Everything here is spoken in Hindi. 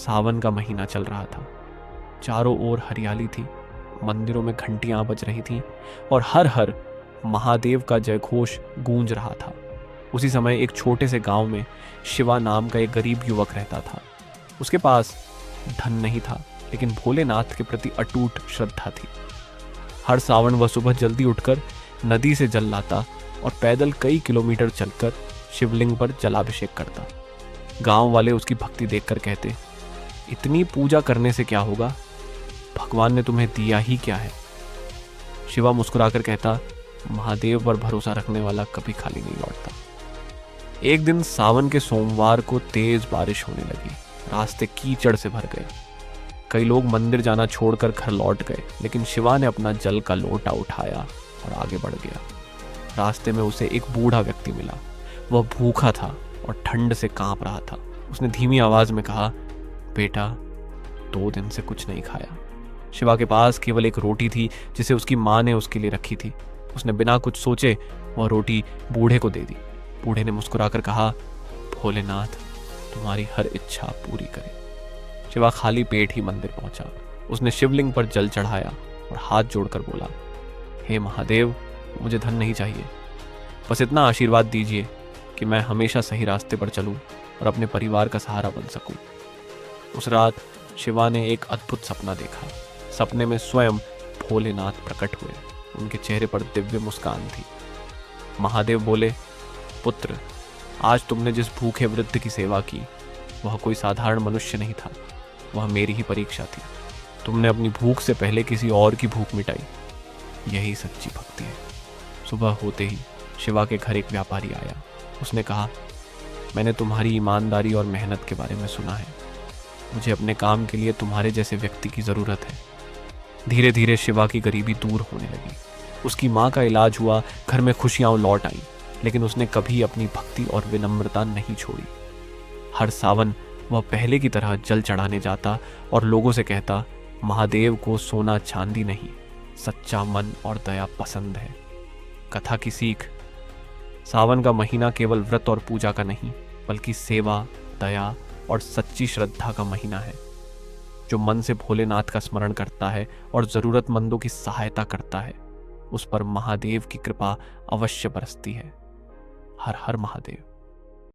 सावन का महीना चल रहा था। चारों ओर हरियाली थी, मंदिरों में घंटियां बज रही थीं और हर हर महादेव का जयघोष गूंज रहा था। उसी समय एक छोटे से गांव में शिवा नाम का एक गरीब युवक रहता था। उसके पास धन नहीं था, लेकिन भोलेनाथ के प्रति अटूट श्रद्धा थी। हर सावन वह सुबह जल्दी उठकर नदी से जल लाता और पैदल कई किलोमीटर चलकर शिवलिंग पर जलाभिषेक करता। गांव वाले उसकी भक्ति देखकर कहते, इतनी पूजा करने से क्या होगा, भगवान ने तुम्हें दिया ही क्या है। शिवा मुस्कुराकर कहता, महादेव पर भरोसा रखने वाला कभी खाली नहीं लौटता। एक दिन सावन के सोमवार को तेज बारिश होने लगी। रास्ते कीचड़ से भर गए। कई लोग मंदिर जाना छोड़कर घर लौट गए, लेकिन शिवा ने अपना जल का लोटा उठाया और आगे बढ़ गया। रास्ते में उसे एक बूढ़ा व्यक्ति मिला। वह भूखा था और ठंड से कांप रहा था। उसने धीमी आवाज में कहा, बेटा, 2 दिन से कुछ नहीं खाया। शिवा के पास केवल एक रोटी थी जिसे उसकी माँ ने उसके लिए रखी थी। उसने बिना कुछ सोचे वह रोटी बूढ़े को दे दी। बूढ़े ने मुस्कुराकर कहा, भोलेनाथ तुम्हारी हर इच्छा पूरी करे। शिवा खाली पेट ही मंदिर पहुंचा। उसने शिवलिंग पर जल चढ़ाया और हाथ जोड़कर बोला, हे महादेव, मुझे धन नहीं चाहिए, बस इतना आशीर्वाद दीजिए कि मैं हमेशा सही रास्ते पर चलूं और अपने परिवार का सहारा बन सकूं। उस रात शिवा ने एक अद्भुत सपना देखा। सपने में स्वयं भोलेनाथ प्रकट हुए। उनके चेहरे पर दिव्य मुस्कान थी। महादेव बोले, पुत्र, आज तुमने जिस भूखे वृद्ध की सेवा की वह कोई साधारण मनुष्य नहीं था, वह मेरी ही परीक्षा थी। तुमने अपनी भूख से पहले किसी और की भूख मिटाई, यही सच्ची भक्ति है। सुबह होते ही शिवा के घर एक व्यापारी आया। उसने कहा, मैंने तुम्हारी ईमानदारी और मेहनत के बारे में सुना है। मुझे अपने काम के लिए तुम्हारे जैसे व्यक्ति की ज़रूरत है। धीरे धीरे शिवा की गरीबी दूर होने लगी। उसकी माँ का इलाज हुआ, घर में खुशियाँ लौट आईं, लेकिन उसने कभी अपनी भक्ति और विनम्रता नहीं छोड़ी। हर सावन वह पहले की तरह जल चढ़ाने जाता और लोगों से कहता, महादेव को सोना चांदी नहीं, सच्चा मन और दया पसंद है। कथा की सीख, सावन का महीना केवल व्रत और पूजा का नहीं, बल्कि सेवा, दया और सच्ची श्रद्धा का महीना है। जो मन से भोलेनाथ का स्मरण करता है और जरूरतमंदों की सहायता करता है, उस पर महादेव की कृपा अवश्य बरसती है। हर हर महादेव।